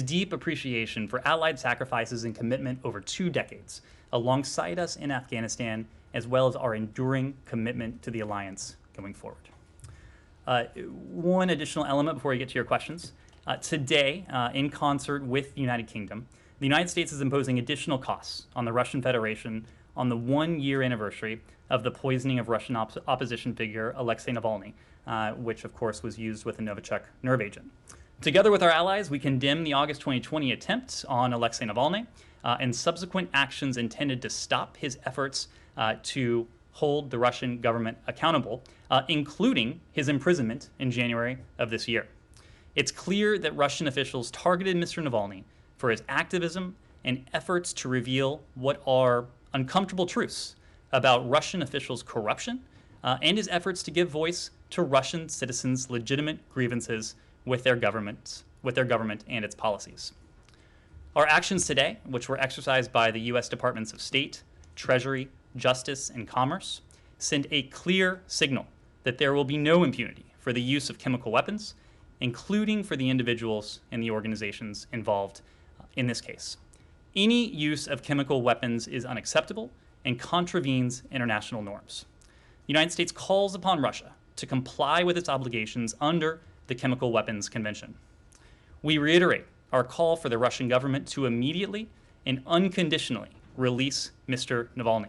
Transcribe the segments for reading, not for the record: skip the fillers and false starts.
deep appreciation for Allied sacrifices and commitment over 2 decades, alongside us in Afghanistan, as well as our enduring commitment to the alliance going forward. One additional element before we get to your questions. Today, in concert with the United Kingdom, the United States is imposing additional costs on the Russian Federation on the 1-year anniversary of the poisoning of Russian opposition figure Alexei Navalny, which of course was used with a Novichok nerve agent. Together with our allies, we condemn the August 2020 attempt on Alexei Navalny and subsequent actions intended to stop his efforts to hold the Russian government accountable, including his imprisonment in January of this year. It's clear that Russian officials targeted Mr. Navalny for his activism and efforts to reveal what are uncomfortable truths about Russian officials' corruption and his efforts to give voice to Russian citizens' legitimate grievances with their government and its policies. Our actions today, which were exercised by the U.S. Departments of State, Treasury, Justice, and Commerce, send a clear signal that there will be no impunity for the use of chemical weapons, including for the individuals and the organizations involved in this case. Any use of chemical weapons is unacceptable and contravenes international norms. The United States calls upon Russia to comply with its obligations under the Chemical Weapons Convention. We reiterate our call for the Russian government to immediately and unconditionally release Mr. Navalny.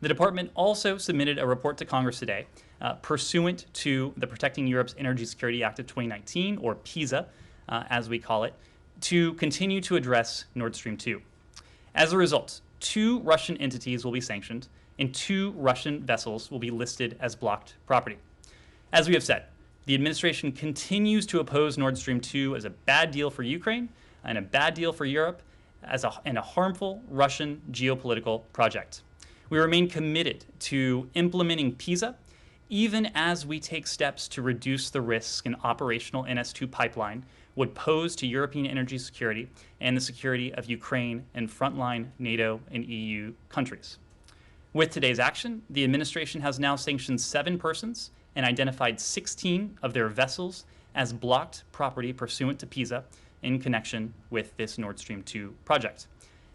The department also submitted a report to Congress today pursuant to the Protecting Europe's Energy Security Act of 2019, or PISA, as we call it, to continue to address Nord Stream 2. As a result, 2 Russian entities will be sanctioned and 2 Russian vessels will be listed as blocked property. As we have said, the administration continues to oppose Nord Stream 2 as a bad deal for Ukraine and a bad deal for Europe and a harmful Russian geopolitical project. We remain committed to implementing PISA, even as we take steps to reduce the risk an operational NS2 pipeline would pose to European energy security and the security of Ukraine and frontline NATO and EU countries. With today's action, the administration has now sanctioned 7 persons and identified 16 of their vessels as blocked property pursuant to PISA in connection with this Nord Stream 2 project.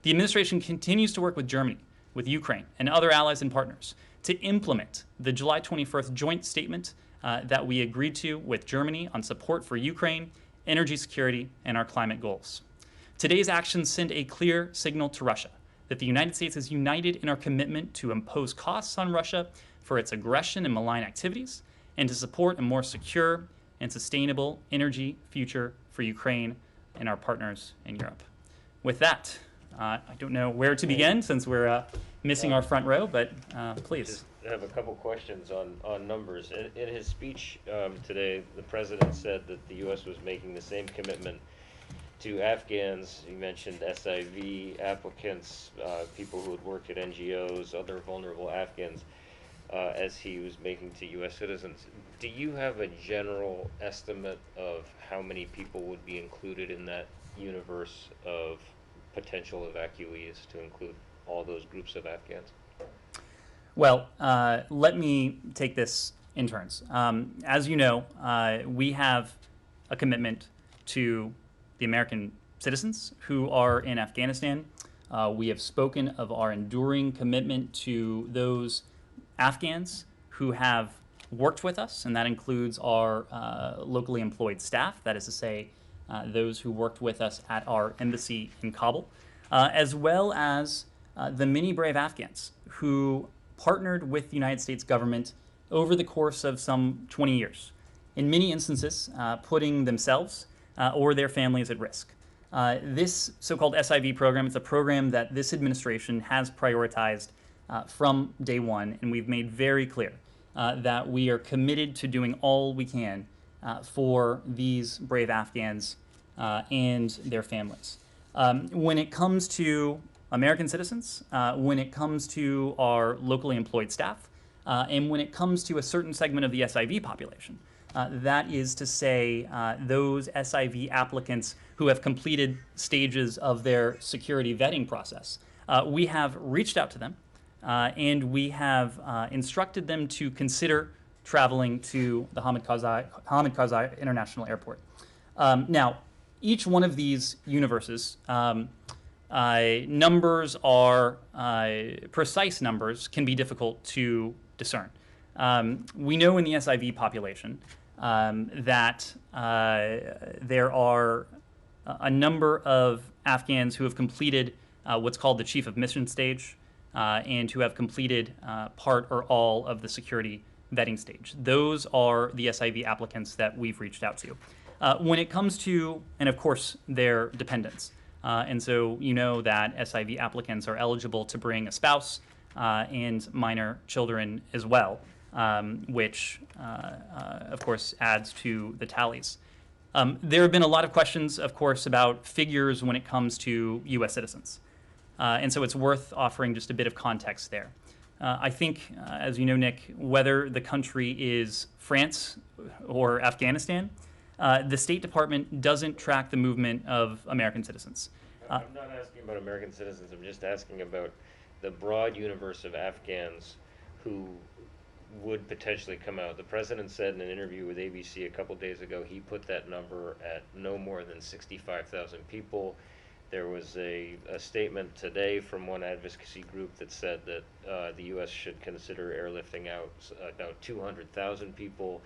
The administration continues to work with Germany, with Ukraine, and other allies and partners to implement the July 21st joint statement that we agreed to with Germany on support for Ukraine, energy security, and our climate goals. Today's actions send a clear signal to Russia that the United States is united in our commitment to impose costs on Russia for its aggression and malign activities, and to support a more secure and sustainable energy future for Ukraine and our partners in Europe. With that, I don't know where to begin since we're missing our front row, but please. I have a couple questions on numbers. In his speech today, the president said that the U.S. was making the same commitment to Afghans. He mentioned SIV applicants, people who had worked at NGOs, other vulnerable Afghans, as he was making to U.S. citizens. Do you have a general estimate of how many people would be included in that universe of potential evacuees to include all those groups of Afghans? Well, let me take this in turns. As you know, we have a commitment to the American citizens who are in Afghanistan. We have spoken of our enduring commitment to those Afghans who have worked with us, and that includes our locally employed staff, that is to say, those who worked with us at our embassy in Kabul, as well as the many brave Afghans who partnered with the United States government over the course of some 20 years, in many instances putting themselves or their families at risk. This so-called SIV program is a program that this administration has prioritized from day one, and we've made very clear that we are committed to doing all we can for these brave Afghans and their families. When it comes to American citizens, when it comes to our locally employed staff, and when it comes to a certain segment of the SIV population, that is to say those SIV applicants who have completed stages of their security vetting process, we have reached out to them and we have instructed them to consider traveling to the Hamid Karzai International Airport. Now, each one of these universes, numbers are precise numbers can be difficult to discern. We know in the SIV population that there are a number of Afghans who have completed what's called the Chief of Mission stage and who have completed part or all of the security vetting stage. Those are the SIV applicants that we've reached out to. When it comes to, and of course, their dependents. And so you know that SIV applicants are eligible to bring a spouse and minor children as well, which, of course, adds to the tallies. There have been a lot of questions, of course, about figures when it comes to U.S. citizens. And so it's worth offering just a bit of context there. I think, as you know, Nick, whether the country is France or Afghanistan, the State Department doesn't track the movement of American citizens. I'm not asking about American citizens. I'm just asking about the broad universe of Afghans who would potentially come out. The president said in an interview with ABC a couple days ago he put that number at no more than 65,000 people. There was a statement today from one advocacy group that said that the U.S. should consider airlifting out about 200,000 people.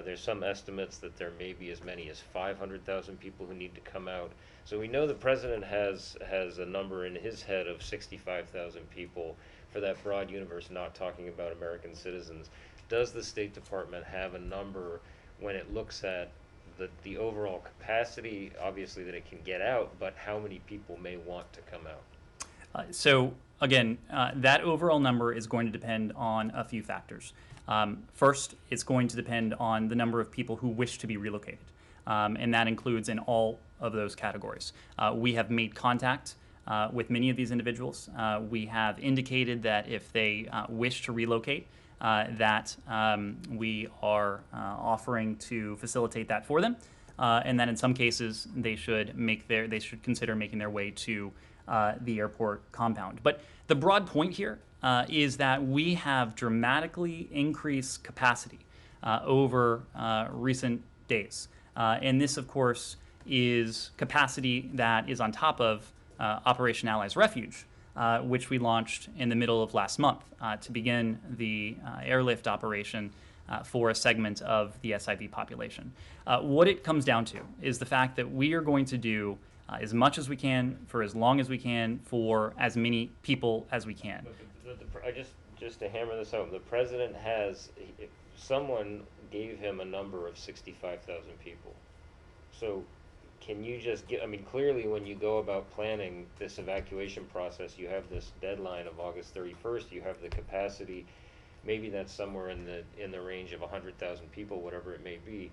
There's some estimates that there may be as many as 500,000 people who need to come out. So we know the president has a number in his head of 65,000 people for that broad universe, not talking about American citizens. Does the State Department have a number when it looks at the overall capacity, obviously, that it can get out, but how many people may want to come out? So again, that overall number is going to depend on a few factors. First, it's going to depend on the number of people who wish to be relocated, and that includes in all of those categories. We have made contact with many of these individuals. We have indicated that if they wish to relocate, that we are offering to facilitate that for them, and that in some cases they should consider making their way to the airport compound. But the broad point here is that we have dramatically increased capacity over recent days, and this, of course, is capacity that is on top of Operation Allies Refuge, which we launched in the middle of last month to begin the airlift operation for a segment of the SIV population. What it comes down to is the fact that we are going to do as much as we can for as long as we can for as many people as we can. Just to hammer this out, the president someone gave him a number of 65,000 people. So can you just clearly when you go about planning this evacuation process, you have this deadline of August 31st, you have the capacity, maybe that's somewhere in the range of 100,000 people, whatever it may be.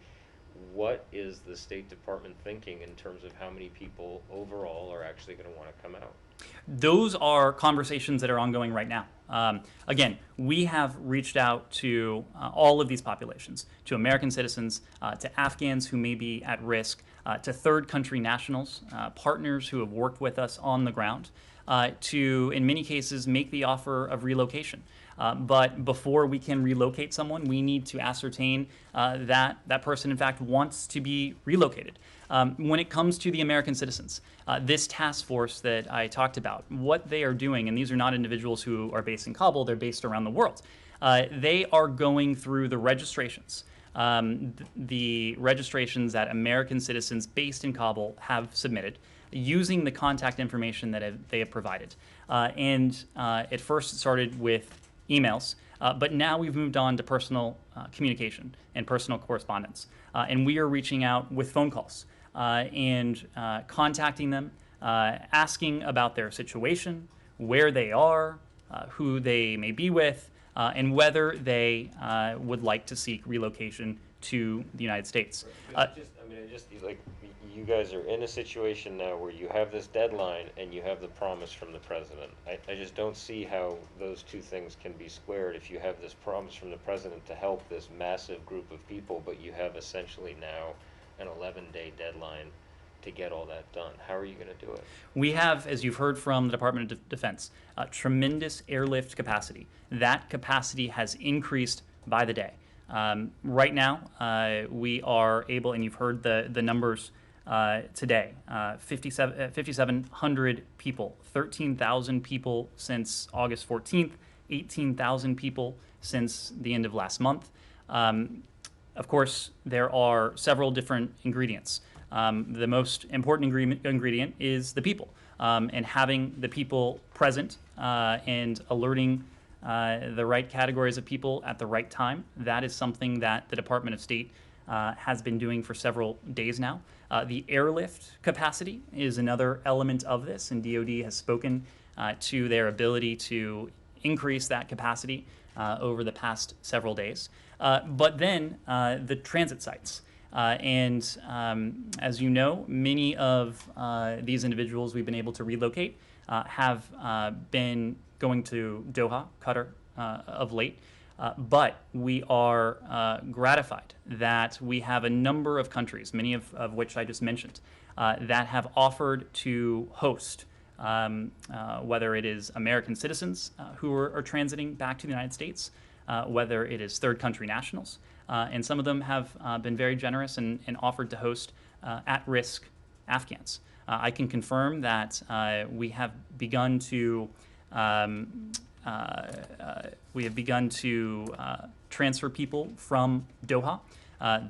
What is the State Department thinking in terms of how many people overall are actually going to want to come out? Those are conversations that are ongoing right now. Again, we have reached out to all of these populations, to American citizens, to Afghans who may be at risk, to third country nationals, partners who have worked with us on the ground, to, in many cases, make the offer of relocation. But before we can relocate someone, we need to ascertain that that person, in fact, wants to be relocated. When it comes to the American citizens, this task force that I talked about, what they are doing, and these are not individuals who are based in Kabul, they're based around the world. They are going through the registrations. The registrations that American citizens based in Kabul have submitted using the contact information that they have provided. At first it started with emails, but now we've moved on to personal communication and personal correspondence. And we are reaching out with phone calls and contacting them, asking about their situation, where they are, who they may be with, and whether they would like to seek relocation to the United States. You guys are in a situation now where you have this deadline and you have the promise from the president. I just don't see how those two things can be squared if you have this promise from the president to help this massive group of people, but you have essentially now an 11-day deadline to get all that done. How are you going to do it? We have, as you've heard from the Department of Defense, tremendous airlift capacity. That capacity has increased by the day. Right now, we are able, and you've heard the numbers today. 5,700 people, 13,000 people since August 14th, 18,000 people since the end of last month. Of course, there are several different ingredients. The most important ingredient is the people, and having the people present and alerting the right categories of people at the right time. That is something that the Department of State has been doing for several days now. The airlift capacity is another element of this, and DoD has spoken to their ability to increase that capacity over the past several days. But then the transit sites. As you know, many of these individuals we've been able to relocate have been going to Doha, Qatar, of late. But we are gratified that we have a number of countries, many of which I just mentioned, that have offered to host, whether it is American citizens who are transiting back to the United States, whether it is third country nationals, and some of them have been very generous and offered to host at-risk Afghans. I can confirm that we have begun to transfer people from Doha.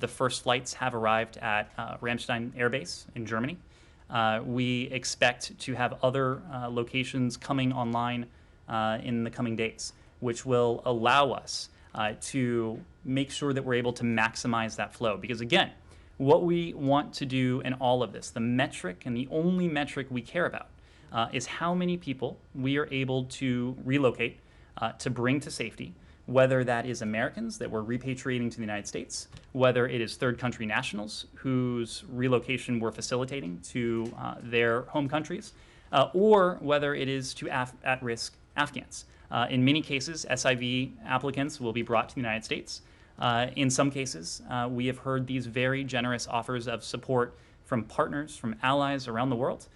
The first flights have arrived at Ramstein Air Base in Germany. We expect to have other locations coming online in the coming days, which will allow us to make sure that we're able to maximize that flow. Because again, what we want to do in all of this, the metric and the only metric we care about, is how many people we are able to relocate to bring to safety, whether that is Americans that we're repatriating to the United States, whether it is third country nationals whose relocation we're facilitating to their home countries, or whether it is to at-risk Afghans. In many cases, SIV applicants will be brought to the United States. In some cases, we have heard these very generous offers of support from partners, from allies around the world,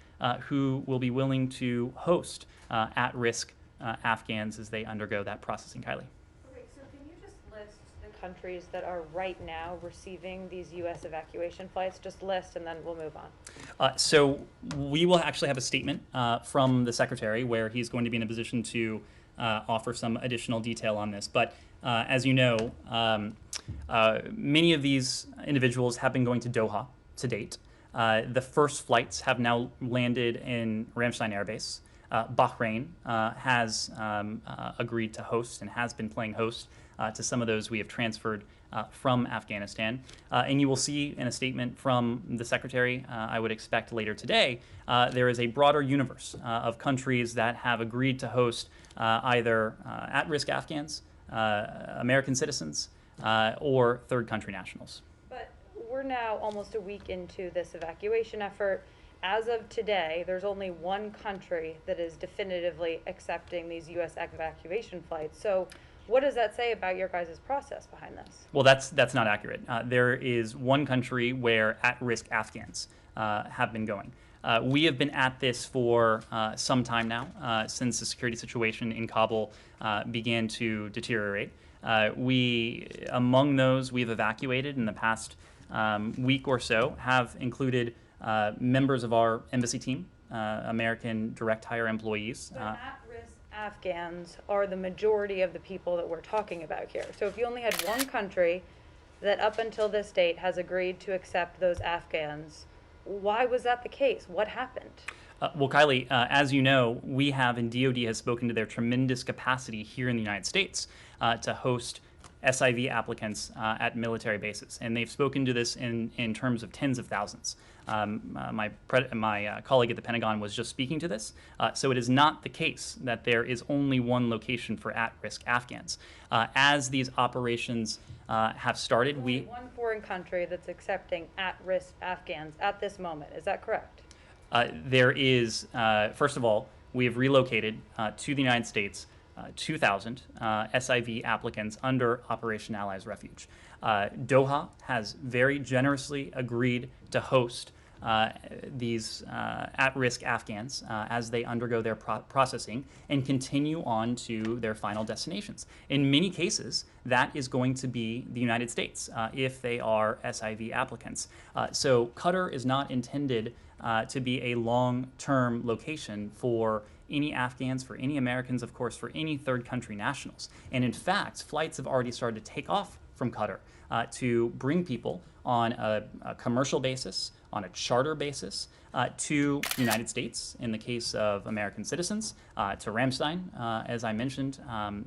who will be willing to host at-risk Afghans as they undergo that processing, Kylie. Okay, so can you just list the countries that are right now receiving these U.S. evacuation flights? Just list, and then we'll move on. So we will actually have a statement from the Secretary where he's going to be in a position to offer some additional detail on this. But as you know, many of these individuals have been going to Doha to date. The first flights have now landed in Ramstein Air Base. Bahrain has agreed to host and has been playing host to some of those we have transferred from Afghanistan. And you will see in a statement from the Secretary, I would expect later today, there is a broader universe of countries that have agreed to host either at-risk Afghans, American citizens, or third country nationals. But we're now almost a week into this evacuation effort. As of today, there's only one country that is definitively accepting these U.S. evacuation flights. So what does that say about your guys' process behind this? Well, that's not accurate. There is one country where at-risk Afghans have been going. We have been at this for some time now, since the security situation in Kabul began to deteriorate. Among those we've evacuated in the past week or so have included members of our embassy team, American direct hire employees. But at-risk Afghans are the majority of the people that we're talking about here. So if you only had one country that up until this date has agreed to accept those Afghans, why was that the case? What happened? Well, Kylie, as you know, we have, and DoD has spoken to their tremendous capacity here in the United States to host SIV applicants at military bases, and they've spoken to this in terms of tens of thousands. My colleague at the Pentagon was just speaking to this, so it is not the case that there is only one location for at-risk Afghans. As these operations have started, one foreign country that's accepting at-risk Afghans at this moment. Is that correct? There is, first of all, we have relocated to the United States 2,000 SIV applicants under Operation Allies Refuge. Doha has very generously agreed to host at-risk Afghans as they undergo their processing and continue on to their final destinations. In many cases, that is going to be the United States if they are SIV applicants. So Qatar is not intended to be a long-term location for any Afghans, for any Americans, of course, for any third country nationals. And in fact, flights have already started to take off from Qatar to bring people on a commercial basis, on a charter basis, to the United States, in the case of American citizens, to Ramstein, as I mentioned,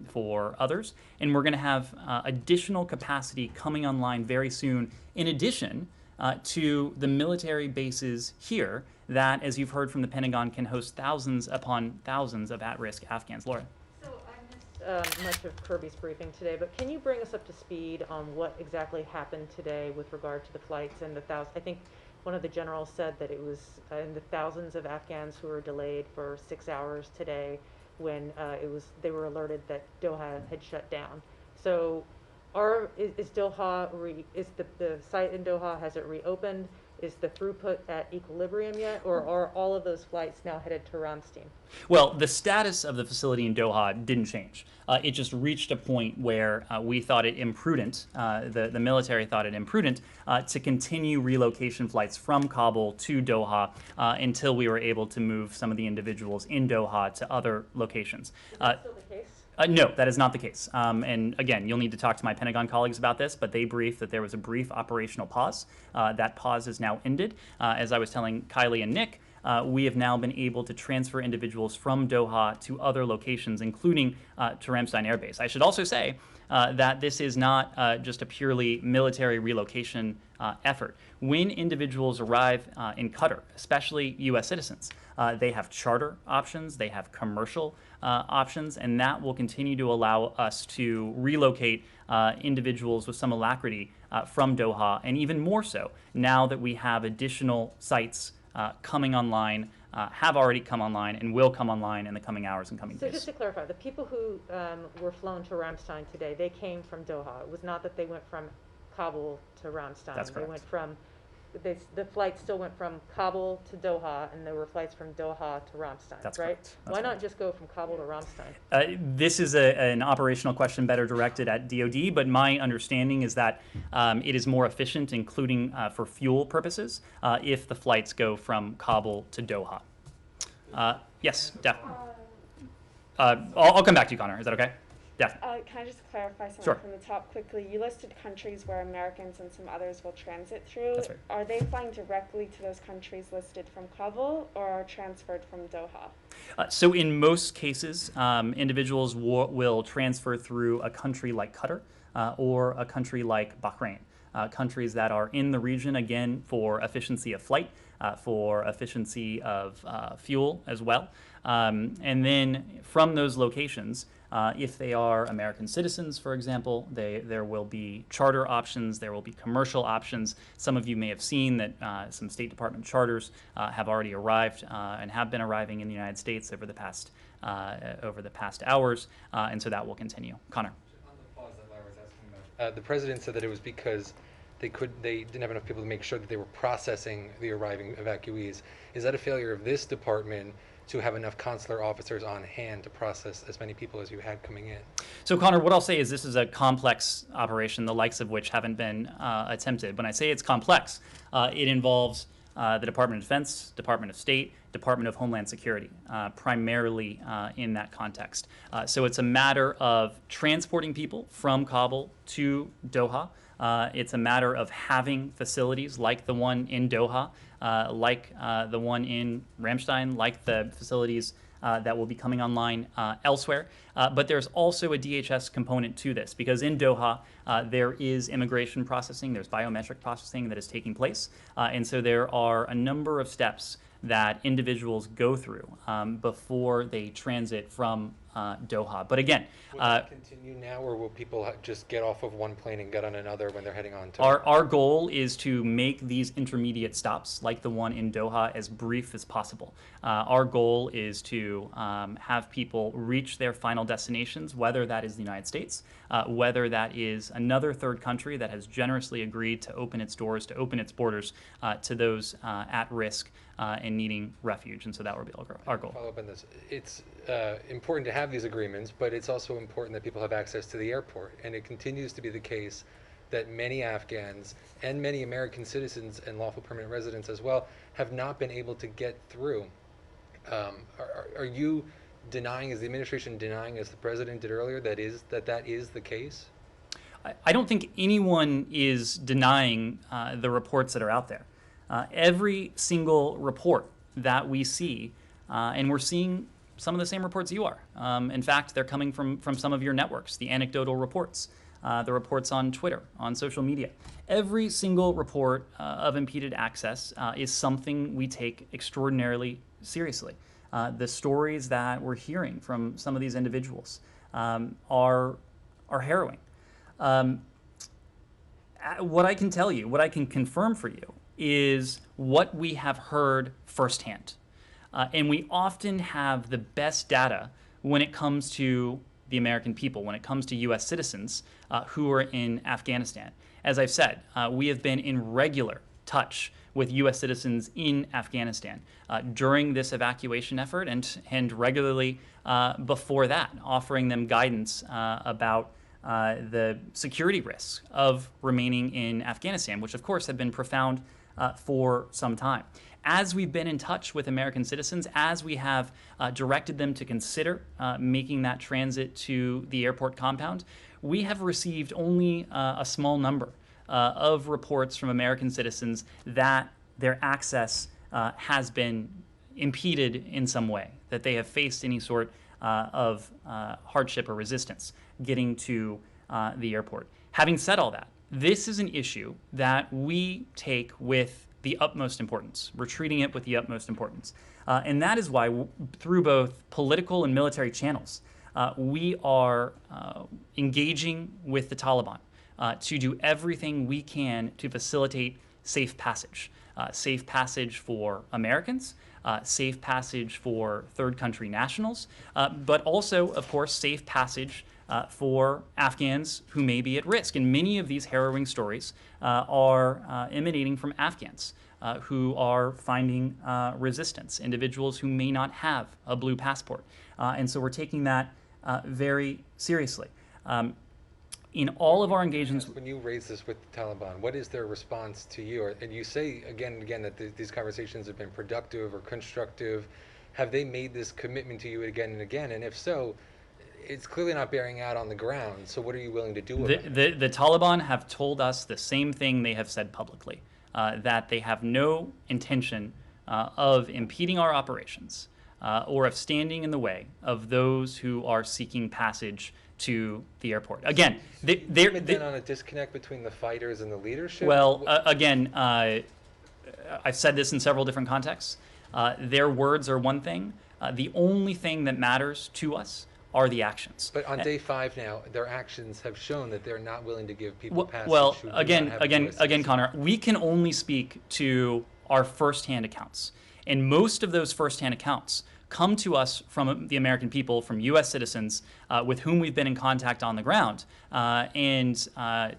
for others. And we're going to have additional capacity coming online very soon, in addition to the military bases here that, as you've heard from the Pentagon, can host thousands upon thousands of at-risk Afghans. Laura? So I missed much of Kirby's briefing today, but can you bring us up to speed on what exactly happened today with regard to the flights and the thousands? I think one of the generals said that it was in the thousands of Afghans who were delayed for 6 hours today when they were alerted that Doha had shut down. So is Doha, is the site in Doha, has it reopened? Is the throughput at equilibrium yet, or are all of those flights now headed to Ramstein? Well, the status of the facility in Doha didn't change. It just reached a point where we thought it imprudent, the military thought it imprudent, to continue relocation flights from Kabul to Doha until we were able to move some of the individuals in Doha to other locations. Is that still the case? No, that is not the case. And again, you'll need to talk to my Pentagon colleagues about this, but they briefed that there was a brief operational pause. That pause is now ended. As I was telling Kylie and Nick, we have now been able to transfer individuals from Doha to other locations, including to Ramstein Air Base. I should also say that this is not just a purely military relocation effort. When individuals arrive in Qatar, especially U.S. citizens, they have charter options, they have commercial options, and that will continue to allow us to relocate individuals with some alacrity from Doha, and even more so now that we have additional sites coming online, have already come online, and will come online in the coming hours and coming days. So just to clarify, the people who were flown to Ramstein today, they came from Doha. It was not that they went from Kabul to Ramstein. That's correct. They went from, the flight still went from Kabul to Doha, and there were flights from Doha to Ramstein, That's right? correct. That's Why not correct. just go from Kabul to Ramstein? This is an operational question better directed at DoD, but my understanding is that it is more efficient, including for fuel purposes, if the flights go from Kabul to Doha. Yes, definitely. I'll come back to you, Connor. Is that okay? Yeah. Can I just clarify something Sure. from the top quickly? You listed countries where Americans and some others will transit through. That's right. Are they flying directly to those countries listed from Kabul or are transferred from Doha? So in most cases, individuals will transfer through a country like Qatar or a country like Bahrain, countries that are in the region, again, for efficiency of flight, for efficiency of fuel as well. And then from those locations, if they are American citizens, for example, there will be charter options, there will be commercial options. Some of you may have seen that some State Department charters have already arrived and have been arriving in the United States over the past hours, and so that will continue. Connor. On the pause that Laura was asking about, the president said that it was because they didn't have enough people to make sure that they were processing the arriving evacuees. Is that a failure of this department to have enough consular officers on hand to process as many people as you had coming in? So Connor, what I'll say is this is a complex operation, the likes of which haven't been attempted. When I say it's complex, it involves the Department of Defense, Department of State, Department of Homeland Security, primarily in that context. So it's a matter of transporting people from Kabul to Doha. It's a matter of having facilities like the one in Doha, like the one in Ramstein, like the facilities that will be coming online elsewhere. But there's also a DHS component to this, because in Doha, there is immigration processing, there's biometric processing that is taking place. And so there are a number of steps that individuals go through before they transit from Doha. But again, Will that continue now, or will people just get off of one plane and get on another when they're heading on to? our goal is to make these intermediate stops, like the one in Doha, as brief as possible. Our goal is to have people reach their final destinations, whether that is the United States, whether that is another third country that has generously agreed to open its doors, to open its borders to those at risk and needing refuge. And so that will be our goal. Follow up on this. It's important to have these agreements, but it's also important that people have access to the airport. And it continues to be the case that many Afghans and many American citizens and lawful permanent residents as well have not been able to get through. Are you denying, is the administration denying, as the president did earlier, that is the case? I don't think anyone is denying the reports that are out there. Every single report that we see, and we're seeing some of the same reports you are. In fact, they're coming from some of your networks, the anecdotal reports, the reports on Twitter, on social media. Every single report of impeded access is something we take extraordinarily seriously. The stories that we're hearing from some of these individuals are harrowing. What I can tell you, what I can confirm for you, is what we have heard firsthand. And we often have the best data when it comes to the American people, when it comes to U.S. citizens who are in Afghanistan. As I've said, we have been in regular touch with U.S. citizens in Afghanistan during this evacuation effort and regularly before that, offering them guidance about the security risks of remaining in Afghanistan, which of course have been profound for some time. As we've been in touch with American citizens, as we have directed them to consider making that transit to the airport compound, we have received only a small number of reports from American citizens that their access has been impeded in some way, that they have faced any sort of hardship or resistance getting to the airport. Having said all that, this is an issue that we take with the utmost importance. We're treating it with the utmost importance. And that is why, through both political and military channels, we are engaging with the Taliban to do everything we can to facilitate safe passage. Safe passage for Americans, safe passage for third country nationals, but also, of course, safe passage for Afghans who may be at risk. And many of these harrowing stories are emanating from Afghans who are finding resistance, individuals who may not have a blue passport. And so we're taking that very seriously. In all of our engagements... When you raise this with the Taliban, what is their response to you? And you say again and again that these conversations have been productive or constructive. Have they made this commitment to you again and again? And if so, it's clearly not bearing out on the ground. So what are you willing to do about it? The Taliban have told us the same thing they have said publicly, that they have no intention of impeding our operations or of standing in the way of those who are seeking passage to the airport. Again, they're on a disconnect between the fighters and the leadership? Well, again, I've said this in several different contexts. Their words are one thing. The only thing that matters to us are the actions. But on day 5 now, their actions have shown that they're not willing to give people passage. Well, again, Connor, we can only speak to our firsthand accounts. And most of those firsthand accounts come to us from the American people, from U.S. citizens with whom we've been in contact on the ground and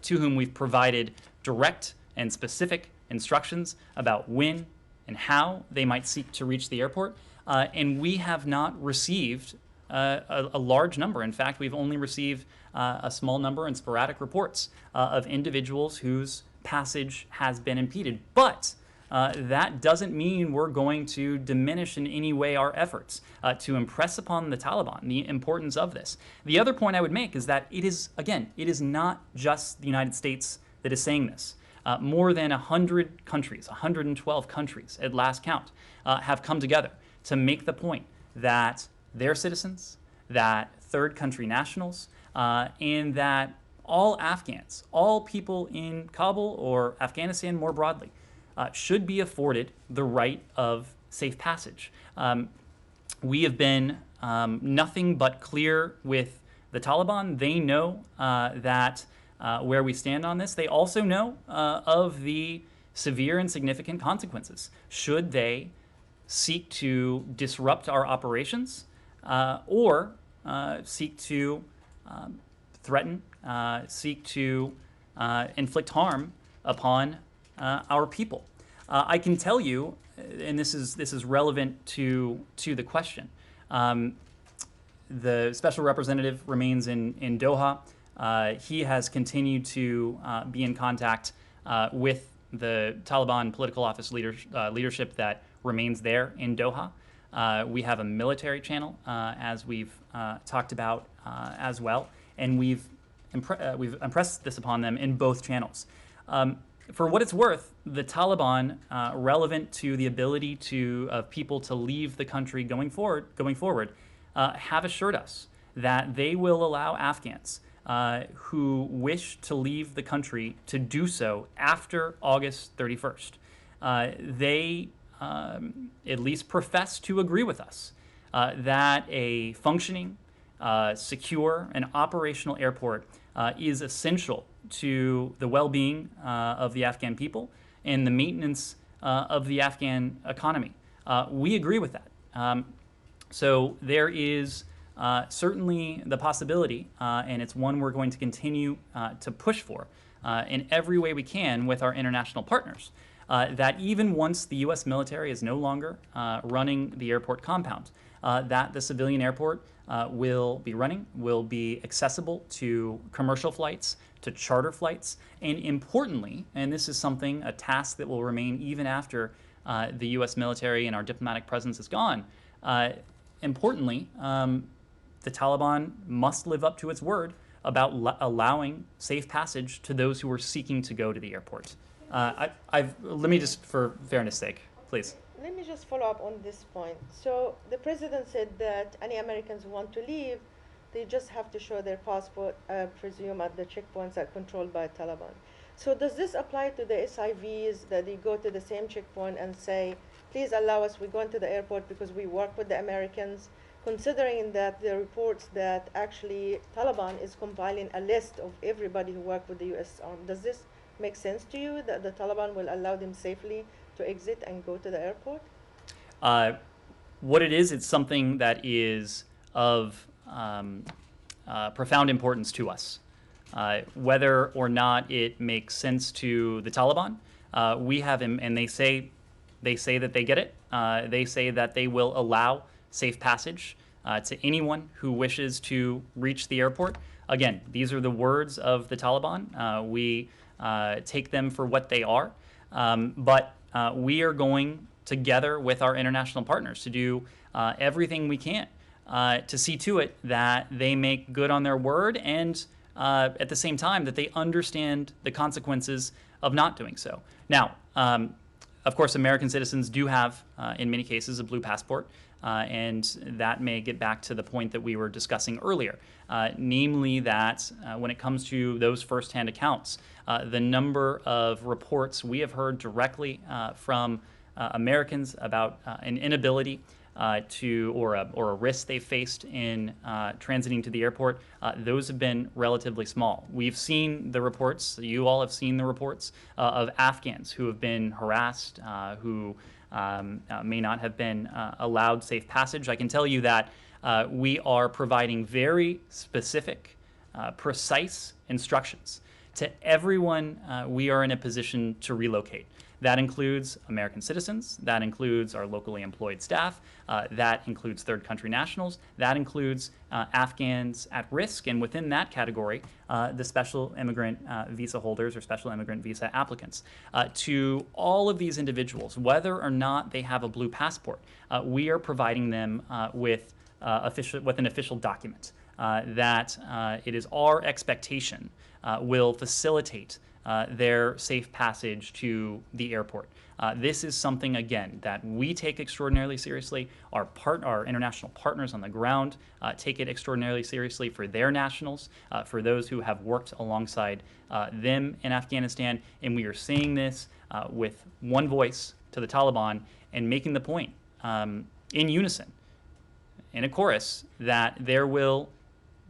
to whom we've provided direct and specific instructions about when and how they might seek to reach the airport. And we have not received a large number. In fact, we've only received a small number and sporadic reports of individuals whose passage has been impeded. But that doesn't mean we're going to diminish in any way our efforts to impress upon the Taliban the importance of this. The other point I would make is that it is not just the United States that is saying this. More than 100 countries, 112 countries at last count, have come together to make the point that their citizens, that third country nationals, and that all Afghans, all people in Kabul or Afghanistan more broadly, should be afforded the right of safe passage. We have been nothing but clear with the Taliban. They know that where we stand on this. They also know of the severe and significant consequences should they seek to disrupt our operations or seek to threaten, seek to inflict harm upon our people. I can tell you, and this is relevant to the question. The special representative remains in Doha. He has continued to be in contact with the Taliban political office leadership that remains there in Doha. We have a military channel, as we've talked about as well, and we've impressed this upon them in both channels. For what it's worth, the Taliban, relevant to the ability of people to leave the country going forward, have assured us that they will allow Afghans who wish to leave the country to do so after August 31st. They at least profess to agree with us that a functioning, secure, and operational airport is essential to the well-being of the Afghan people and the maintenance of the Afghan economy. We agree with that. So there is certainly the possibility, and it's one we're going to continue to push for in every way we can with our international partners, that even once the U.S. military is no longer running the airport compound, that the civilian airport will be running, will be accessible to commercial flights, to charter flights, and importantly, and this is something, a task that will remain even after the U.S. military and our diplomatic presence is gone, importantly, the Taliban must live up to its word about allowing safe passage to those who are seeking to go to the airport. Let me just, for fairness sake, please. Let me just follow up on this point. So the president said that any Americans who want to leave, they just have to show their passport, I presume, at the checkpoints that are controlled by Taliban. So does this apply to the SIVs, that they go to the same checkpoint and say, please allow us, we're going to the airport because we work with the Americans, considering that the reports that actually Taliban is compiling a list of everybody who worked with the U.S. Army. Does this make sense to you, that the Taliban will allow them safely to exit and go to the airport? What it is, it's something that is of profound importance to us. Whether or not it makes sense to the Taliban, we have him, and they say that they get it. They say that they will allow safe passage to anyone who wishes to reach the airport. Again, these are the words of the Taliban. We take them for what they are, but we are going together with our international partners to do everything we can to see to it that they make good on their word, and at the same time that they understand the consequences of not doing so. Now, of course, American citizens do have, in many cases, a blue passport, and that may get back to the point that we were discussing earlier, namely that when it comes to those firsthand accounts, the number of reports we have heard directly from Americans about an inability or a risk they faced in transiting to the airport, those have been relatively small. We've seen the reports, you all have seen the reports of Afghans who have been harassed, who may not have been allowed safe passage. I can tell you that we are providing very specific, precise instructions to everyone we are in a position to relocate. That includes American citizens, that includes our locally employed staff, that includes third country nationals, that includes Afghans at risk, and within that category, the special immigrant visa holders or special immigrant visa applicants. To all of these individuals, whether or not they have a blue passport, we are providing them with an official document that it is our expectation will facilitate their safe passage to the airport. This is something, again, that we take extraordinarily seriously. Our international partners on the ground take it extraordinarily seriously for their nationals, for those who have worked alongside them in Afghanistan. And we are saying this with one voice to the Taliban and making the point in unison. in a chorus that there will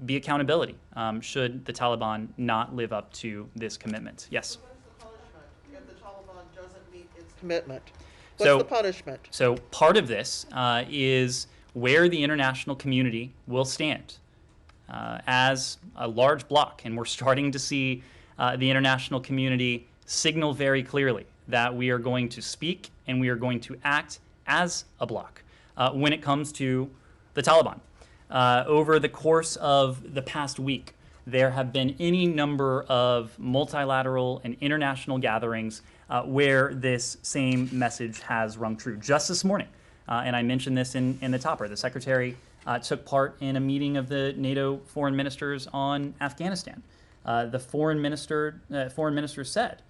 be accountability should the Taliban not live up to this commitment. Yes? What's the punishment if the Taliban doesn't meet its commitment? What's So- the punishment? So part of this is where the international community will stand as a large bloc. And we're starting to see the international community signal very clearly that we are going to speak and we are going to act as a bloc when it comes to the Taliban. Over the course of the past week, there have been any number of multilateral and international gatherings where this same message has rung true. Just this morning, and I mentioned this in the topper, the Secretary took part in a meeting of the Nato foreign ministers on Afghanistan. The foreign minister said,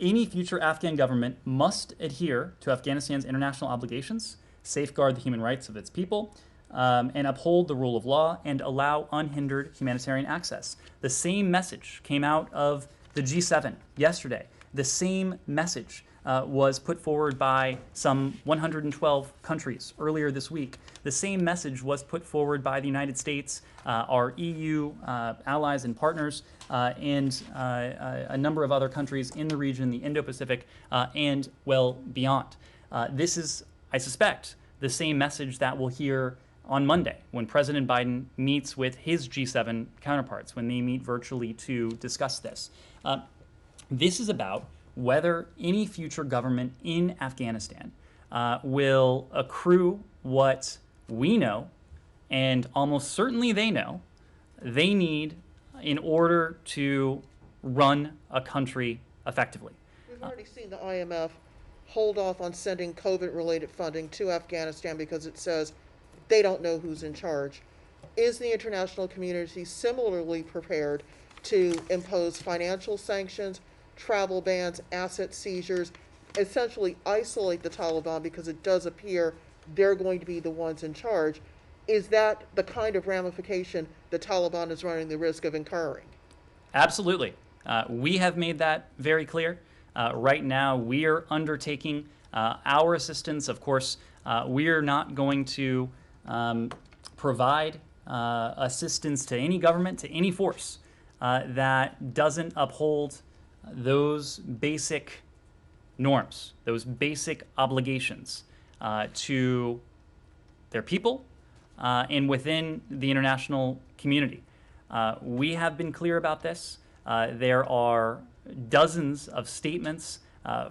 any future Afghan government must adhere to Afghanistan's international obligations, safeguard the human rights of its people, and uphold the rule of law and allow unhindered humanitarian access. The same message came out of the G7 yesterday. The same message was put forward by some 112 countries earlier this week. The same message was put forward by the United States, our EU allies and partners, and a number of other countries in the region, the Indo-Pacific, and well beyond. This is, I suspect, the same message that we'll hear on Monday when President Biden meets with his G7 counterparts, when they meet virtually to discuss this. This is about whether any future government in Afghanistan will accrue what we know, and almost certainly they know, they need in order to run a country effectively. We've already seen the IMF hold off on sending COVID-related funding to Afghanistan because it says they don't know who's in charge. Is the international community similarly prepared to impose financial sanctions, travel bans, asset seizures, essentially isolate the Taliban because it does appear they're going to be the ones in charge? Is that the kind of ramification the Taliban is running the risk of incurring? Absolutely. We have made that very clear. Right now, we are undertaking our assistance. Of course, we are not going to provide assistance to any government, to any force that doesn't uphold those basic norms, those basic obligations to their people and within the international community. We have been clear about this. There are dozens of statements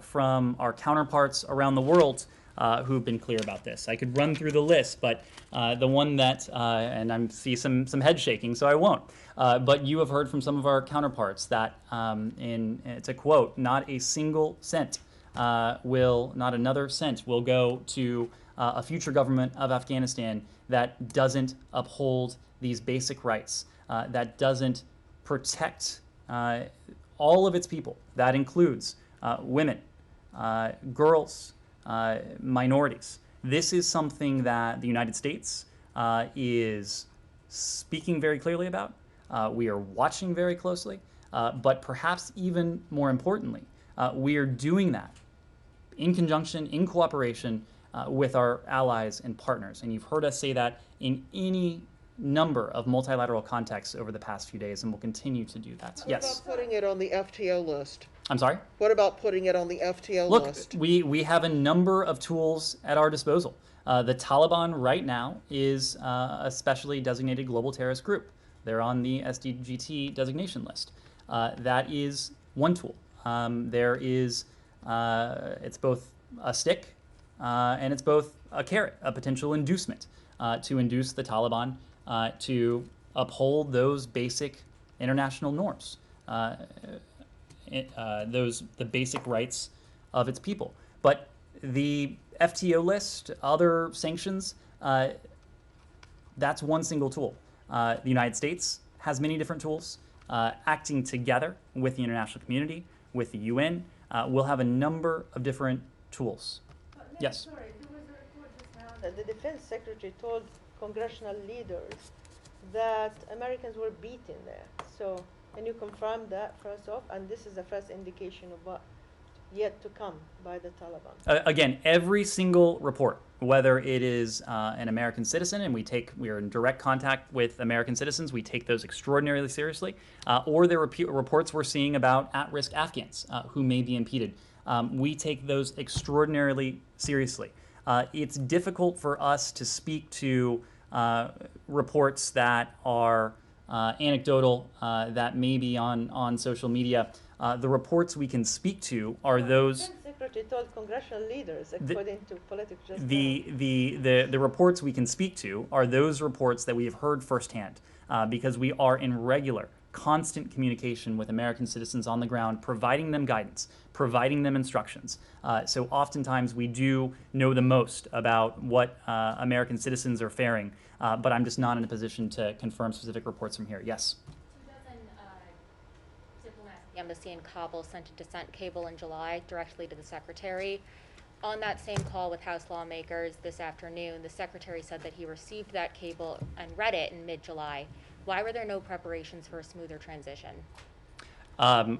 from our counterparts around the world who've been clear about this. I could run through the list, but the one that, and I see some head shaking, so I won't. But you have heard from some of our counterparts that, to quote, not a single cent not another cent will go to a future government of Afghanistan that doesn't uphold these basic rights, that doesn't protect all of its people. That includes women, girls, minorities. This is something that the United States is speaking very clearly about. We are watching very closely, but perhaps even more importantly, we are doing that in conjunction, in cooperation with our allies and partners. And you've heard us say that in any number of multilateral contexts over the past few days, and we'll continue to do that. Yes? What about putting it on the FTO list? I'm sorry? What about putting it on the FTO Look, list? we have a number of tools at our disposal. The Taliban right now is a specially designated global terrorist group. They're on the SDGT designation list. That is one tool. There is, it's both a stick and it's both a carrot, a potential inducement to induce the Taliban to uphold those basic international norms, the basic rights of its people. But the FTO list, other sanctions, that's one single tool. The United States has many different tools. Acting together with the international community, with the UN, we'll have a number of different tools. Yes? Sorry, there was a report just now that the defense secretary told congressional leaders that Americans were beaten there. So can you confirm that first off? And this is the first indication of what yet to come by the Taliban? Again, every single report, whether it is an American citizen, and we are in direct contact with American citizens, we take those extraordinarily seriously, or there are reports we're seeing about at-risk Afghans who may be impeded. We take those extraordinarily seriously. It's difficult for us to speak to reports that are anecdotal, that may be on social media. The reports we can speak to are those. The Defense Secretary told congressional leaders, according to Politics Just Now. The reports we can speak to are those reports that we have heard firsthand, because we are in regular, constant communication with American citizens on the ground, providing them guidance, providing them instructions. So oftentimes we do know the most about what American citizens are faring, but I'm just not in a position to confirm specific reports from here. Yes? 2,000 diplomats at the embassy in Kabul sent a dissent cable in July directly to the secretary. On that same call with House lawmakers this afternoon, the secretary said that he received that cable and read it in mid-July. Why were there no preparations for a smoother transition? I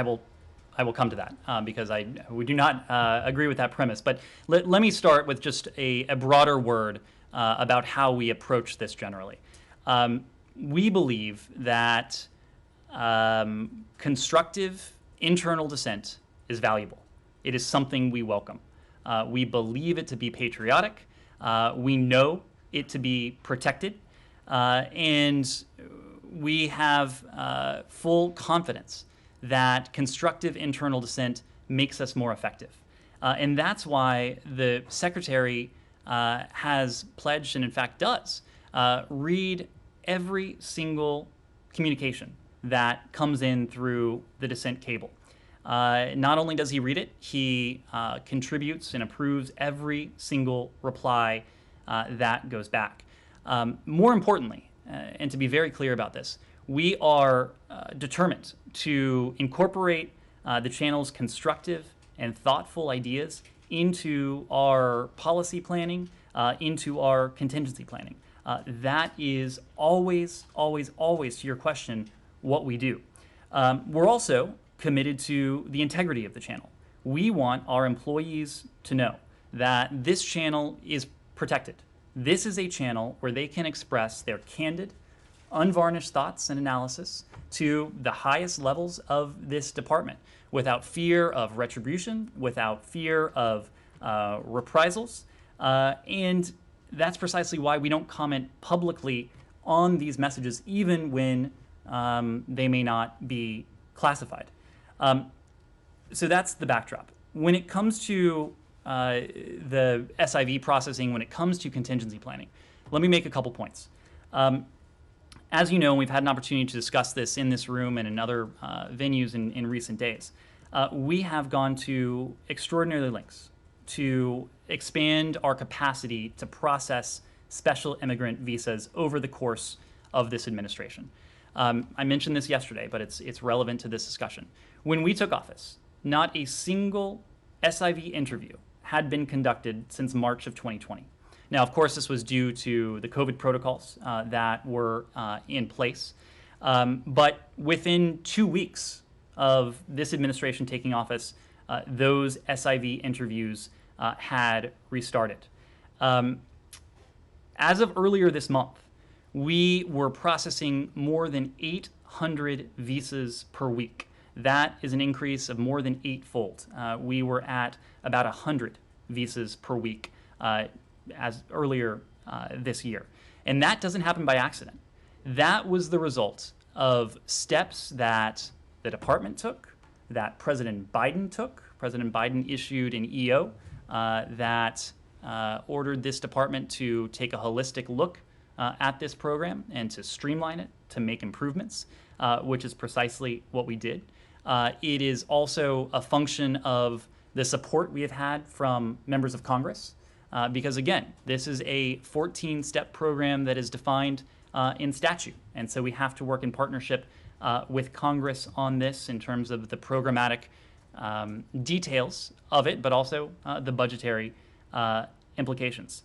will come to that because we do not agree with that premise. But let me start with just a broader word about how we approach this generally. We believe that constructive internal dissent is valuable. It is something we welcome. We believe it to be patriotic. We know it to be protected. And we have full confidence that constructive internal dissent makes us more effective. And that's why the Secretary has pledged, and in fact does, read every single communication that comes in through the dissent cable. Not only does he read it, he contributes and approves every single reply that goes back. More importantly, and to be very clear about this, we are determined to incorporate the channel's constructive and thoughtful ideas into our policy planning, into our contingency planning. That is always, always, always, to your question, what we do. We're also committed to the integrity of the channel. We want our employees to know that this channel is protected. This is a channel where they can express their candid, unvarnished thoughts and analysis to the highest levels of this department without fear of retribution, without fear of reprisals. And that's precisely why we don't comment publicly on these messages, even when they may not be classified. So that's the backdrop. When it comes to the SIV processing, when it comes to contingency planning, let me make a couple points. As you know, we've had an opportunity to discuss this in this room and in other venues in recent days. We have gone to extraordinary lengths to expand our capacity to process special immigrant visas over the course of this administration. I mentioned this yesterday, but it's relevant to this discussion. When we took office, not a single SIV interview had been conducted since March of 2020. Now, of course, this was due to the COVID protocols that were in place. But within 2 weeks of this administration taking office, those SIV interviews had restarted. As of earlier this month, we were processing more than 800 visas per week. That is an increase of more than 8-fold. We were at about 100 visas per week as earlier this year. And that doesn't happen by accident. That was the result of steps that the department took, that President Biden took. President Biden issued an EO that ordered this department to take a holistic look at this program and to streamline it, to make improvements, which is precisely what we did. It is also a function of the support we have had from members of Congress, because again, this is a 14-step program that is defined in statute. And so we have to work in partnership with Congress on this in terms of the programmatic details of it, but also the budgetary implications.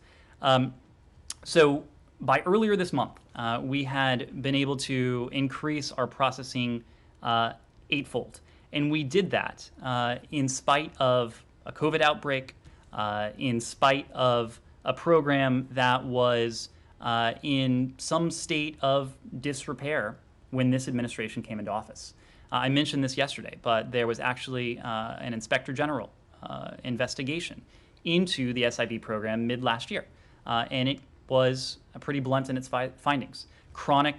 So by earlier this month, we had been able to increase our processing 8-fold. And we did that in spite of a COVID outbreak, in spite of a program that was in some state of disrepair when this administration came into office. I mentioned this yesterday, but there was actually an Inspector General investigation into the SIV program mid last year, and it was pretty blunt in its findings. Chronic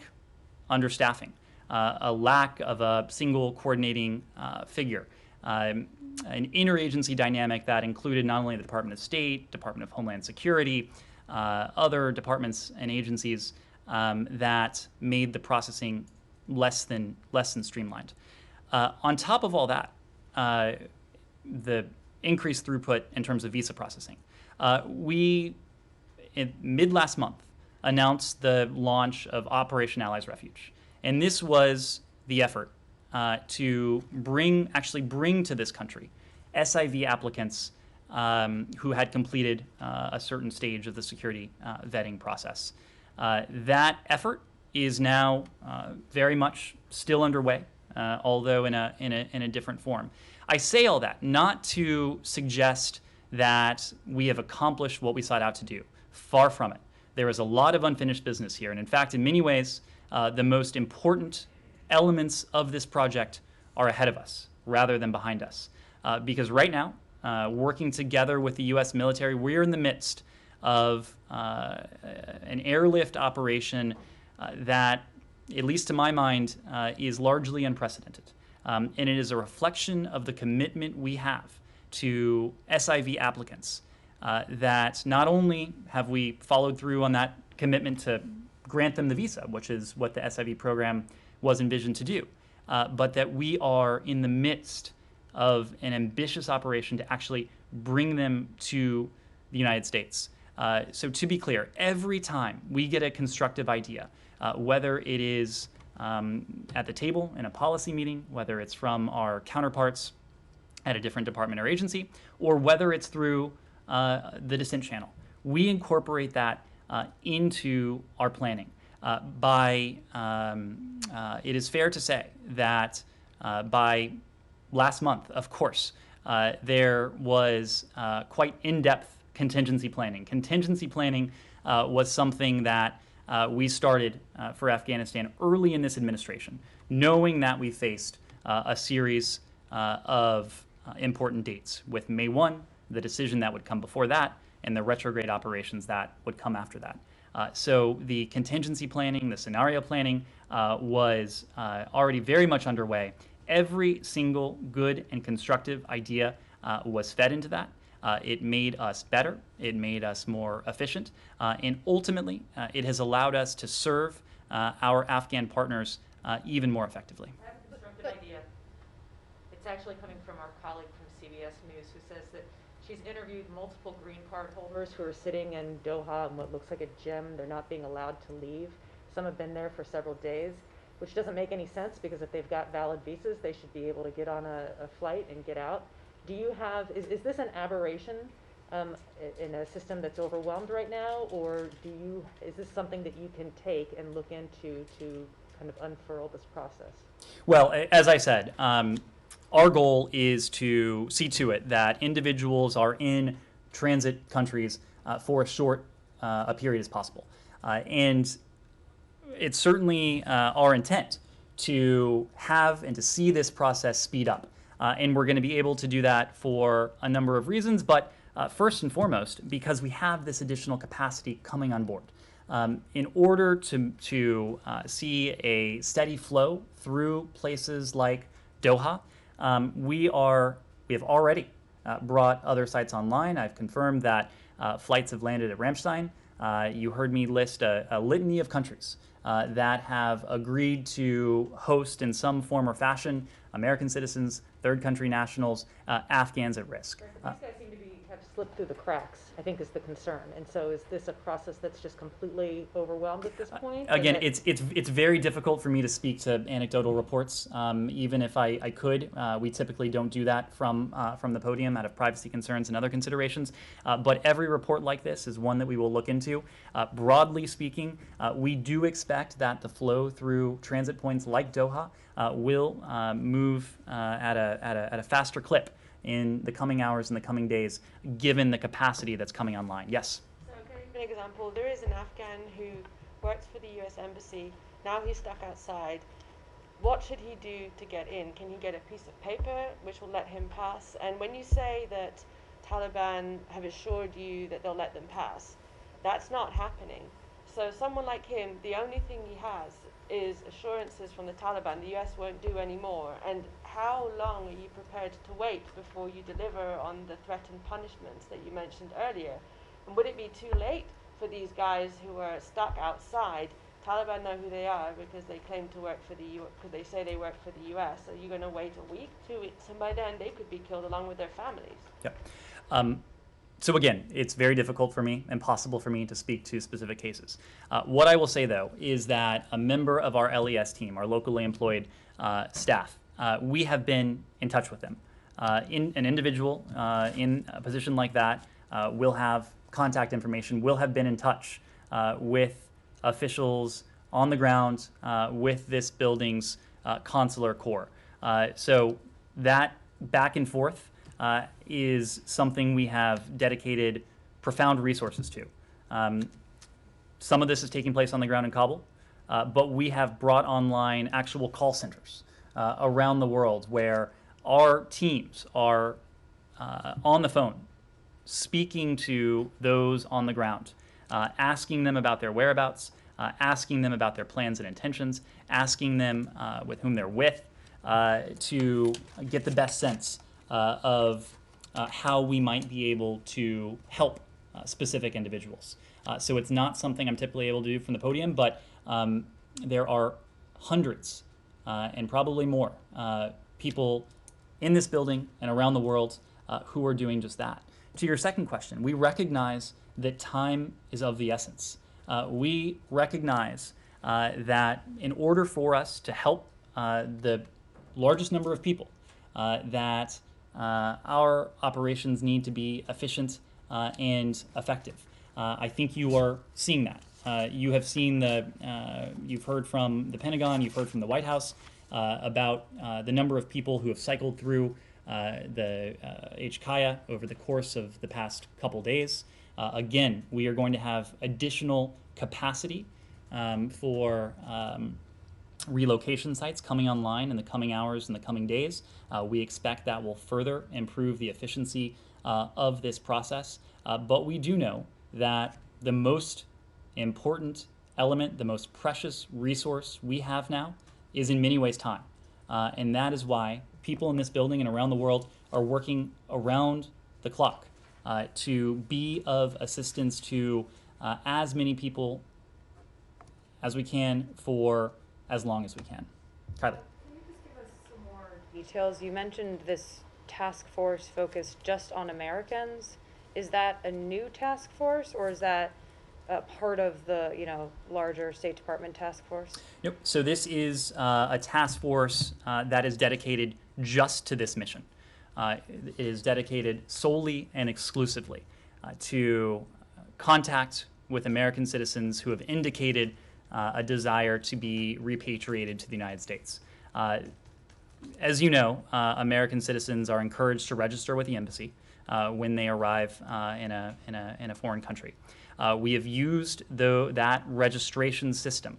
understaffing, a lack of a single coordinating figure, an interagency dynamic that included not only the Department of State, Department of Homeland Security, other departments and agencies that made the processing less than streamlined. On top of all that, the increased throughput in terms of visa processing, we in mid last month announced the launch of Operation Allies Refuge, and this was the effort to bring to this country SIV applicants who had completed a certain stage of the security vetting process. That effort is now very much still underway, although in a different form. I say all that not to suggest that we have accomplished what we sought out to do. Far from it. There is a lot of unfinished business here, and in fact, in many ways, the most important elements of this project are ahead of us rather than behind us. Because right now, working together with the U.S. military, we're in the midst of an airlift operation that, at least to my mind, is largely unprecedented. And it is a reflection of the commitment we have to SIV applicants that not only have we followed through on that commitment to grant them the visa, which is what the SIV program was envisioned to do, but that we are in the midst of an ambitious operation to actually bring them to the United States. So to be clear, every time we get a constructive idea, whether it is at the table in a policy meeting, whether it's from our counterparts at a different department or agency, or whether it's through the dissent channel, we incorporate that into our planning. It is fair to say that by last month, of course, there was quite in-depth contingency planning. Contingency planning was something that we started for Afghanistan early in this administration, knowing that we faced a series of important dates, with May 1, the decision that would come before that, and the retrograde operations that would come after that. So the contingency planning, the scenario planning was already very much underway. Every single good and constructive idea was fed into that. It made us better. It made us more efficient. And ultimately, it has allowed us to serve our Afghan partners even more effectively. I have a constructive idea. It's actually coming from our colleague from CBS News, who says that she's interviewed multiple green card holders who are sitting in Doha in what looks like a gym. They're not being allowed to leave. Some have been there for several days, which doesn't make any sense, because if they've got valid visas, they should be able to get on a flight and get out. Do you have, is this an aberration in a system that's overwhelmed right now, or is this something that you can take and look into to kind of unfurl this process? Well, as I said, our goal is to see to it that individuals are in transit countries for as short a period as possible. And it's certainly our intent to have and to see this process speed up. And we're going to be able to do that for a number of reasons, but first and foremost, because we have this additional capacity coming on board. In order to see a steady flow through places like Doha, we have already brought other sites online. I've confirmed that flights have landed at Ramstein. You heard me list a litany of countries that have agreed to host in some form or fashion American citizens, third country nationals, Afghans at risk. Right, but these guys seem to have slip through the cracks, I think is the concern. And so is this a process that's just completely overwhelmed at this point? And Again, that- it's very difficult for me to speak to anecdotal reports. Even if I could, we typically don't do that from the podium out of privacy concerns and other considerations. But every report like this is one that we will look into. Broadly speaking, we do expect that the flow through transit points like Doha will move at a faster clip in the coming hours and the coming days, given the capacity that's coming online. Yes? So I'll give you an example. There is an Afghan who works for the US Embassy. Now he's stuck outside. What should he do to get in? Can he get a piece of paper which will let him pass? And when you say that Taliban have assured you that they'll let them pass, that's not happening. So someone like him, the only thing he has is assurances from the Taliban. The US won't do any more. And how long are you prepared to wait before you deliver on the threatened punishments that you mentioned earlier? And would it be too late for these guys who are stuck outside? Taliban know who they are because they claim to work for the because they say they work for the US. Are you going to wait a week, 2 weeks? And by then they could be killed along with their families. Yep. So again, it's very difficult for me, impossible for me to speak to specific cases. What I will say, though, is that a member of our LES team, our locally employed staff, we have been in touch with them. In an individual in a position like that will have contact information, will have been in touch with officials on the ground with this building's consular corps. So that back and forth is something we have dedicated profound resources to. Some of this is taking place on the ground in Kabul, but we have brought online actual call centers around the world where our teams are on the phone speaking to those on the ground, asking them about their whereabouts, asking them about their plans and intentions, asking them with whom they're with to get the best sense of how we might be able to help specific individuals. So it's not something I'm typically able to do from the podium, but there are hundreds and probably more people in this building and around the world who are doing just that. To your second question, we recognize that time is of the essence. We recognize that in order for us to help the largest number of people, that our operations need to be efficient and effective. I think you are seeing that. You have seen you've heard from the Pentagon, you've heard from the White House about the number of people who have cycled through the HKIA over the course of the past couple days. Again, we are going to have additional capacity for relocation sites coming online in the coming hours and the coming days. We expect that will further improve the efficiency of this process. But we do know that the most important element, the most precious resource we have now is in many ways time. And that is why people in this building and around the world are working around the clock to be of assistance to as many people as we can for as long as we can. Kylie. Can you just give us some more details? You mentioned this task force focused just on Americans. Is that a new task force, or is that part of the larger State Department task force? Nope. So this is a task force that is dedicated just to this mission. It is dedicated solely and exclusively to contact with American citizens who have indicated a desire to be repatriated to the United States. As you know, American citizens are encouraged to register with the embassy when they arrive in a foreign country. We have used that registration system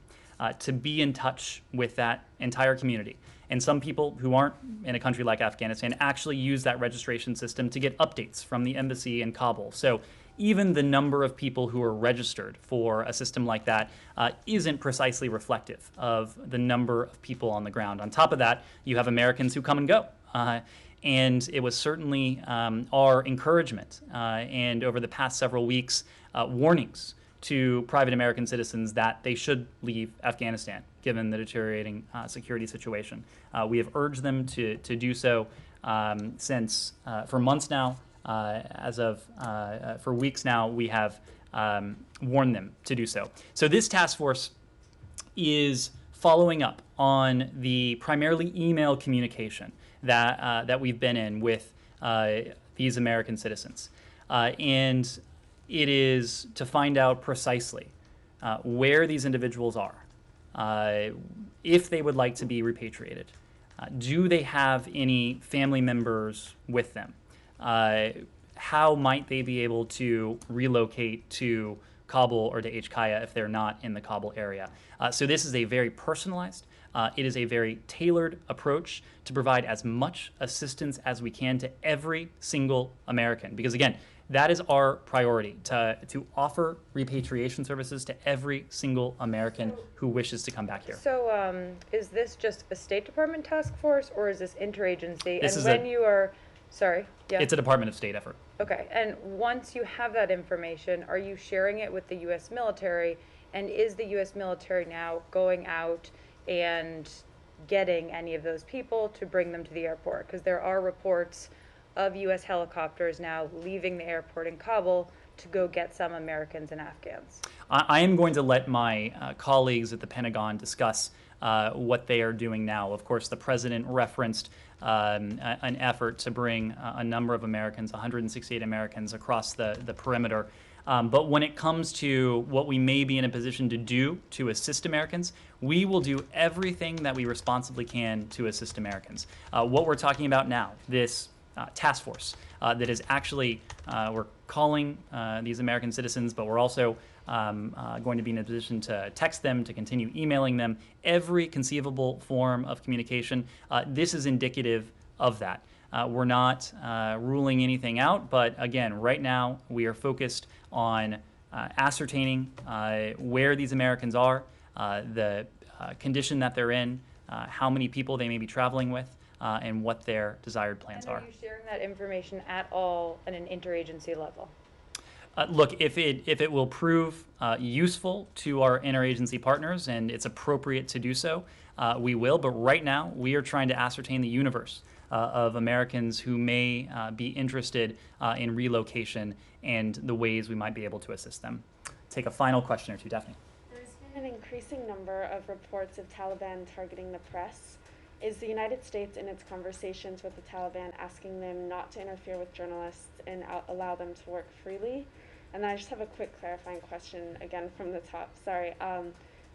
to be in touch with that entire community. And some people who aren't in a country like Afghanistan actually use that registration system to get updates from the embassy in Kabul. So even the number of people who are registered for a system like that isn't precisely reflective of the number of people on the ground. On top of that, you have Americans who come and go. And it was certainly our encouragement and over the past several weeks, warnings to private American citizens that they should leave Afghanistan given the deteriorating security situation. We have urged them to do so since for months now. as of for weeks now, we have warned them to do so. So this task force is following up on the primarily email communication that we've been in with these American citizens, and it is to find out precisely where these individuals are, if they would like to be repatriated, do they have any family members with them, how might they be able to relocate to Kabul or to HKaya if they're not in the Kabul area. So this is a very personalized, it is a very tailored approach to provide as much assistance as we can to every single American. Because again, that is our priority, to offer repatriation services to every single American who wishes to come back here. So is this just a State Department task force, or is this interagency? This and is when you are, sorry, yeah. It's a Department of State effort. Okay, and once you have that information, are you sharing it with the U.S. military? And is the U.S. military now going out and getting any of those people to bring them to the airport? Because there are reports of U.S. helicopters now leaving the airport in Kabul to go get some Americans and Afghans. I am going to let my colleagues at the Pentagon discuss what they are doing now. Of course, the president referenced an effort to bring a number of Americans, 168 Americans, across the perimeter. But when it comes to what we may be in a position to do to assist Americans, we will do everything that we responsibly can to assist Americans. What we're talking about now, this task force that is actually, we're calling these American citizens, but we're also going to be in a position to text them, to continue emailing them, every conceivable form of communication. This is indicative of that. We're not ruling anything out, but again, right now we are focused on ascertaining where these Americans are, the condition that they're in, how many people they may be traveling with, and what their desired plans are. And are you sharing that information at all at an interagency level? Look, if it will prove useful to our interagency partners and it's appropriate to do so, we will. But right now, we are trying to ascertain the universe of Americans who may be interested in relocation and the ways we might be able to assist them. Take a final question or two, Daphne. There's been an increasing number of reports of Taliban targeting the press. Is the United States, in its conversations with the Taliban, asking them not to interfere with journalists and allow them to work freely? And then I just have a quick clarifying question, again from the top. Sorry.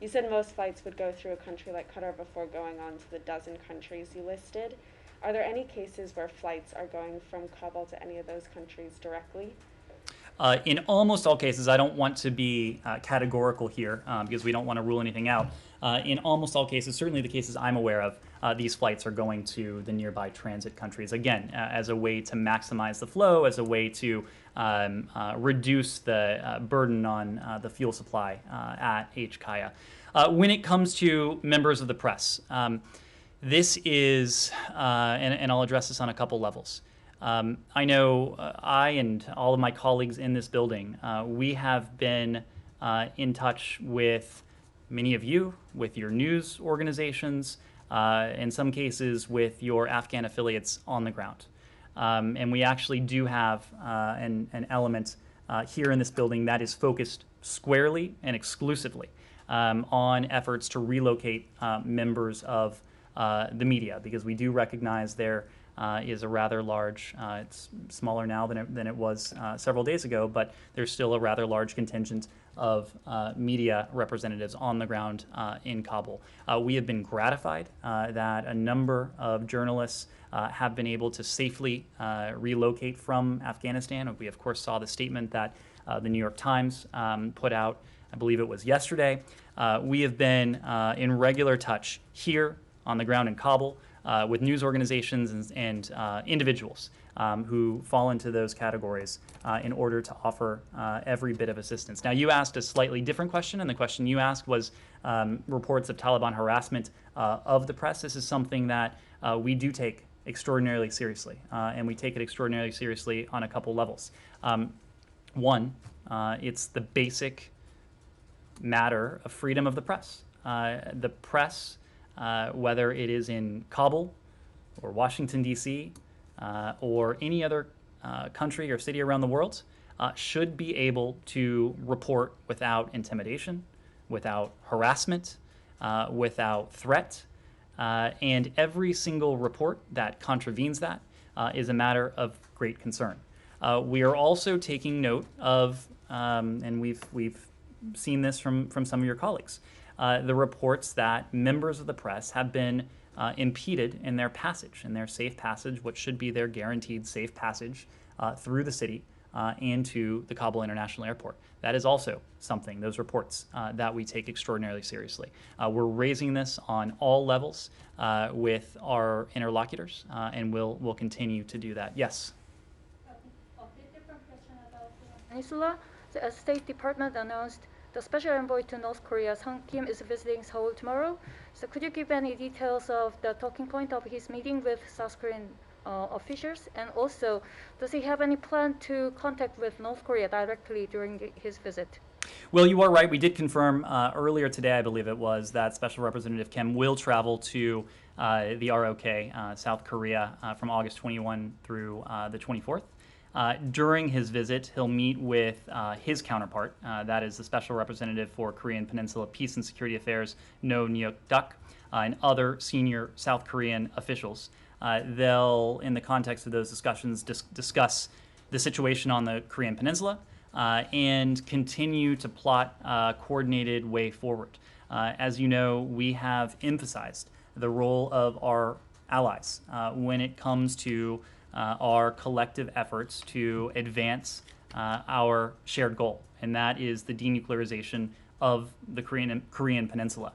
You said most flights would go through a country like Qatar before going on to the dozen countries you listed. Are there any cases where flights are going from Kabul to any of those countries directly? In almost all cases, I don't want to be categorical here because we don't want to rule anything out. In almost all cases, certainly the cases I'm aware of, these flights are going to the nearby transit countries, again, as a way to maximize the flow, as a way to reduce the burden on the fuel supply at HKaya. When it comes to members of the press, this is, and I'll address this on a couple levels. I know I and all of my colleagues in this building, we have been in touch with many of you, with your news organizations, in some cases with your Afghan affiliates on the ground. And we actually do have an element here in this building that is focused squarely and exclusively on efforts to relocate members of the media, because we do recognize there is a rather large, it's smaller now than it was several days ago, but there's still a rather large contingent of media representatives on the ground in Kabul. We have been gratified that a number of journalists have been able to safely relocate from Afghanistan. We, of course, saw the statement that the New York Times put out, I believe it was yesterday. We have been in regular touch here on the ground in Kabul with news organizations and individuals who fall into those categories in order to offer every bit of assistance. Now, you asked a slightly different question, and the question you asked was reports of Taliban harassment of the press. This is something that we do take extraordinarily seriously, and we take it extraordinarily seriously on a couple levels. One, it's the basic matter of freedom of the press. The press, whether it is in Kabul or Washington, D.C., or any other country or city around the world should be able to report without intimidation, without harassment, without threat. And every single report that contravenes that is a matter of great concern. We are also taking note of, and we've seen this from some of your colleagues, the reports that members of the press have been impeded in their passage, in their safe passage, what should be their guaranteed safe passage through the city and to the Kabul International Airport. That is also something, those reports, that we take extraordinarily seriously. We're raising this on all levels with our interlocutors, and we'll continue to do that. Yes? A bit different question about the Peninsula. The State Department announced the special envoy to North Korea, Sung Kim, is visiting Seoul tomorrow. So could you give any details of the talking point of his meeting with South Korean officials? And also, does he have any plan to contact with North Korea directly during his visit? Well, you are right. We did confirm earlier today, I believe it was, that Special Representative Kim will travel to the ROK, South Korea, from August 21 through the 24th. During his visit, he'll meet with his counterpart, that is the Special Representative for Korean Peninsula Peace and Security Affairs, No Nyuk-dak, and other senior South Korean officials. They'll, in the context of those discussions, discuss the situation on the Korean Peninsula and continue to plot a coordinated way forward. As you know, we have emphasized the role of our allies when it comes to our collective efforts to advance our shared goal, and that is the denuclearization of the Korean Peninsula.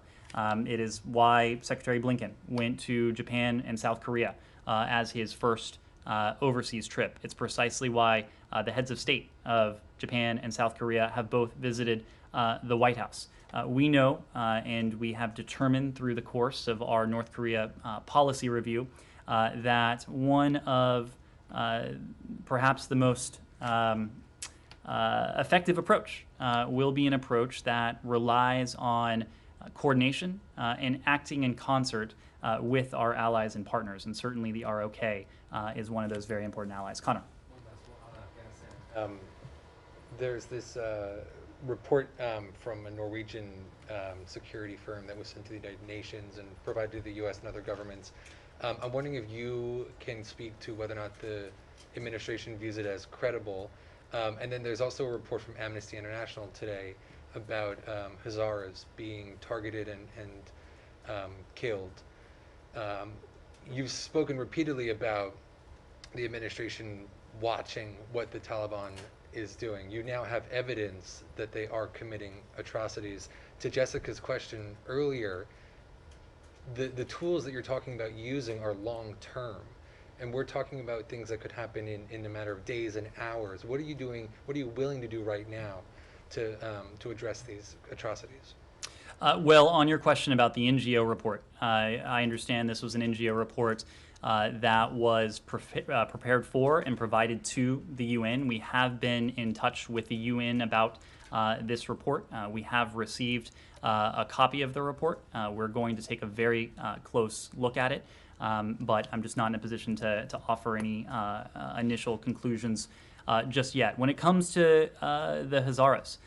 It is why Secretary Blinken went to Japan and South Korea as his first overseas trip. It's precisely why the heads of state of Japan and South Korea have both visited the White House. We know, and we have determined through the course of our North Korea policy review, that one of perhaps the most effective approach will be an approach that relies on coordination and acting in concert with our allies and partners, and certainly the ROK is one of those very important allies. Connor. There's this report from a Norwegian security firm that was sent to the United Nations and provided to the U.S. and other governments. I'm wondering if you can speak to whether or not the administration views it as credible. And then there's also a report from Amnesty International today about Hazaras being targeted and killed. You've spoken repeatedly about the administration watching what the Taliban is doing. You now have evidence that they are committing atrocities. To Jessica's question earlier, the tools that you're talking about using are long-term, and we're talking about things that could happen in a matter of days and hours. What are you doing? What are you willing to do right now to address these atrocities? Well, on your question about the NGO report, I understand this was an NGO report that was prepared for and provided to the UN. We have been in touch with the UN about this report. We have received a copy of the report. We're going to take a very close look at it, but I'm just not in a position to offer any initial conclusions just yet. When it comes to the Hazaras,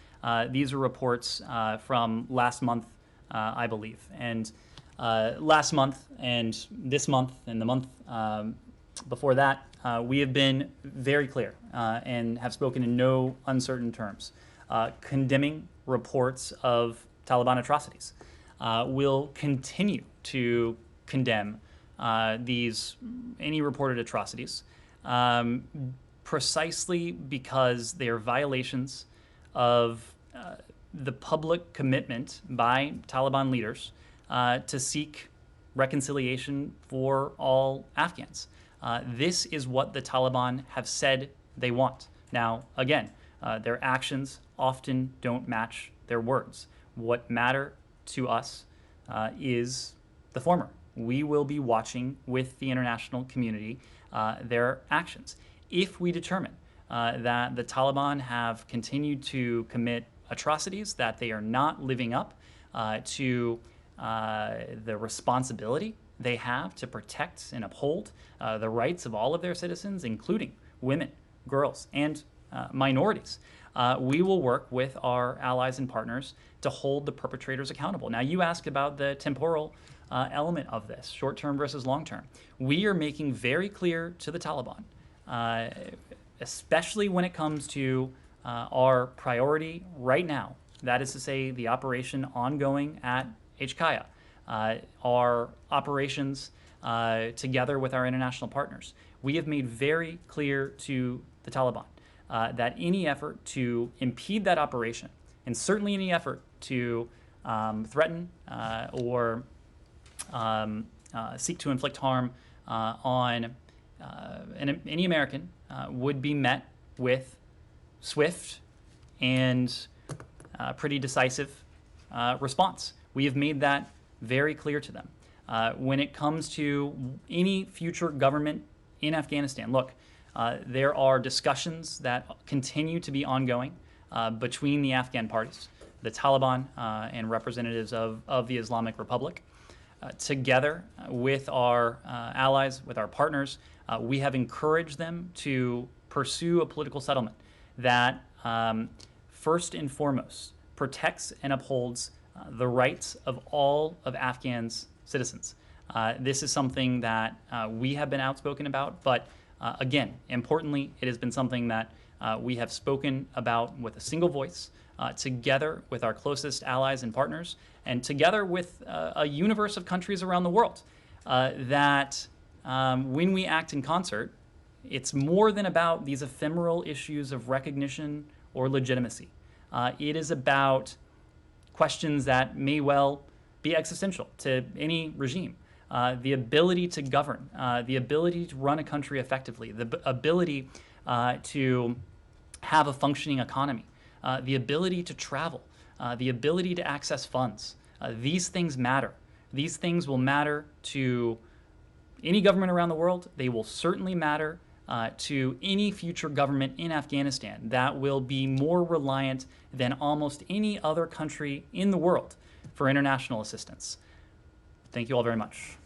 these are reports from last month, I believe. And last month and this month and the month before that, we have been very clear and have spoken in no uncertain terms, condemning reports of Taliban atrocities. We'll continue to condemn any reported atrocities precisely because they are violations of the public commitment by Taliban leaders to seek reconciliation for all Afghans. This is what the Taliban have said they want. Now, again, their actions often don't match their words. What matter to us is the former. We will be watching with the international community their actions. If we determine that the Taliban have continued to commit atrocities, that they are not living up to the responsibility they have to protect and uphold the rights of all of their citizens, including women, girls, and minorities. We will work with our allies and partners to hold the perpetrators accountable. Now, you asked about the temporal element of this, short-term versus long-term. We are making very clear to the Taliban, especially when it comes to our priority right now, that is to say the operation ongoing at HKIA, our operations together with our international partners. We have made very clear to the Taliban that any effort to impede that operation, and certainly any effort to threaten or seek to inflict harm on any American would be met with swift and pretty decisive response. We have made that very clear to them. When it comes to any future government in Afghanistan, look, there are discussions that continue to be ongoing between the Afghan parties, the Taliban and representatives of the Islamic Republic. Together with our allies, with our partners, we have encouraged them to pursue a political settlement that first and foremost protects and upholds the rights of all of Afghan's citizens. This is something that we have been outspoken about, but again, importantly, it has been something that we have spoken about with a single voice, together with our closest allies and partners, and together with a universe of countries around the world, that when we act in concert, it's more than about these ephemeral issues of recognition or legitimacy. It is about questions that may well be existential to any regime. The ability to govern, the ability to run a country effectively, the ability to have a functioning economy, the ability to travel, the ability to access funds. These things matter. These things will matter to any government around the world. They will certainly matter to any future government in Afghanistan that will be more reliant than almost any other country in the world for international assistance. Thank you all very much.